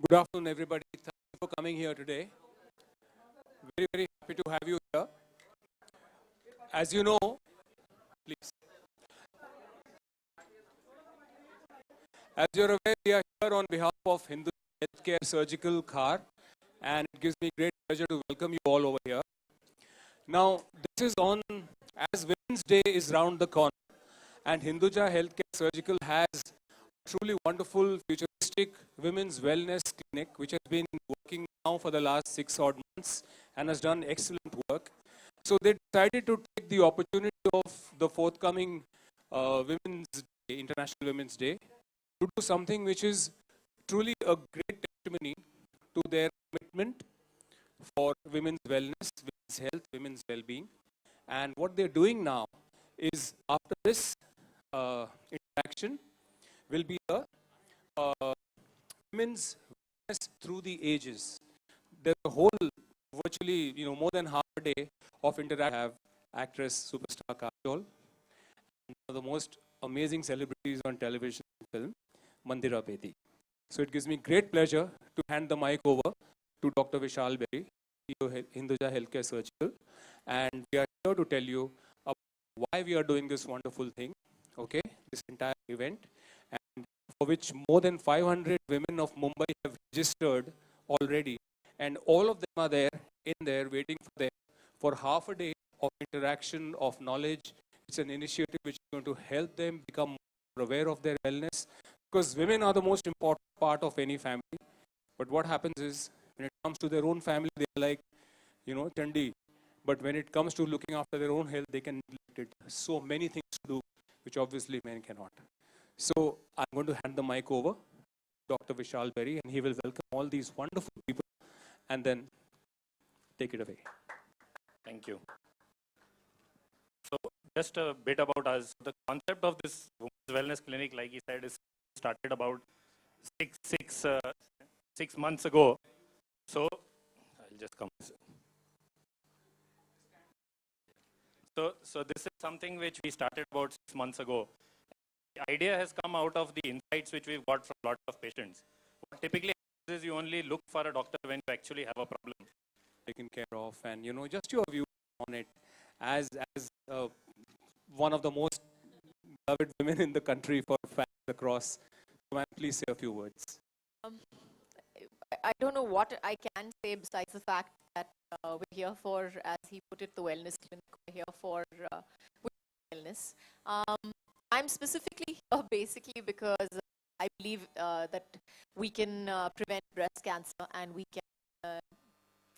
Good afternoon, everybody. Thank you for coming here today. Very, very happy to have you here. As you know, please, as you're aware, we are here on behalf of Hindu Healthcare Surgical Car, and it gives me great pleasure to welcome you all over here. Now, this is on as Women's Day is round the corner, and Hinduja Healthcare Surgical has a truly wonderful, futuristic women's wellness clinic, which has been working now for the last 6 odd months and has done excellent work. So they decided to take the opportunity of the forthcoming Women's Day, International Women's Day, to do something which is truly a great testimony to their commitment for women's wellness, women's health, women's well-being. And what they're doing now is, after this interaction, will be a women's wellness through the ages. There's a whole, virtually, more than half a day of interaction. Have actress superstar Kajol, and one of the most amazing celebrities on television and film, Mandira Bedi. So it gives me great pleasure to hand the mic over to Dr. Vishal Berry, CEO Hinduja Healthcare Surgical, and we are here to tell you about why we are doing this wonderful thing, okay, this entire event, and for which more than 500 women of Mumbai have registered already, and all of them are there in there waiting for them for half a day of interaction, of knowledge. It's an initiative which is going to help them become more aware of their wellness, because women are the most important part of any family. But what happens is, when it comes to their own family, they're like, Chandi. But when it comes to looking after their own health, they can neglect it. So many things to do, which obviously men cannot. So I'm going to hand the mic over to Dr. Vishal Berry, and he will welcome all these wonderful people and then take it away. Thank you. So just a bit about us. The concept of this women's wellness clinic, like he said, is started about six months ago. So I'll just come. So this is something which we started about 6 months ago. The idea has come out of the insights which we've got from lots of patients. What typically happens is you only look for a doctor when you actually have a problem taken care of, and just your view on it as one of the most beloved women in the country for fans across. So, ma'am, please say a few words. I don't know what I can say besides the fact that we're here for, as he put it, the wellness clinic. We're here for wellness. I'm specifically here basically because I believe that we can prevent breast cancer and we can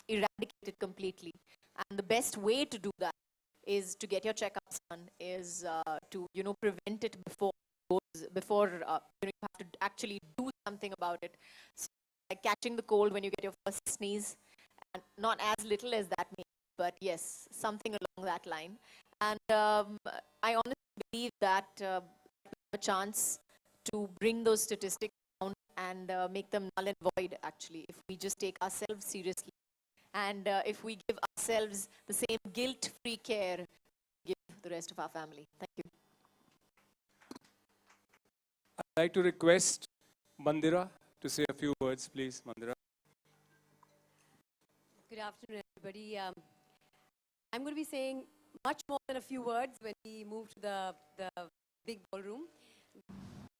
eradicate it completely. And the best way to do that is to get your checkups done, is to prevent it before you have to actually do something about it. So, like catching the cold when you get your first sneeze, and not as little as that may, but yes, something along that line. And I honestly believe that we have a chance to bring those statistics down and make them null and void, actually, if we just take ourselves seriously. And if we give ourselves the same guilt-free care we give the rest of our family. Thank you. I'd like to request Mandira to say a few words, please. Mandira. Good afternoon, everybody. I'm going to be saying much more than a few words when we move to the big ballroom.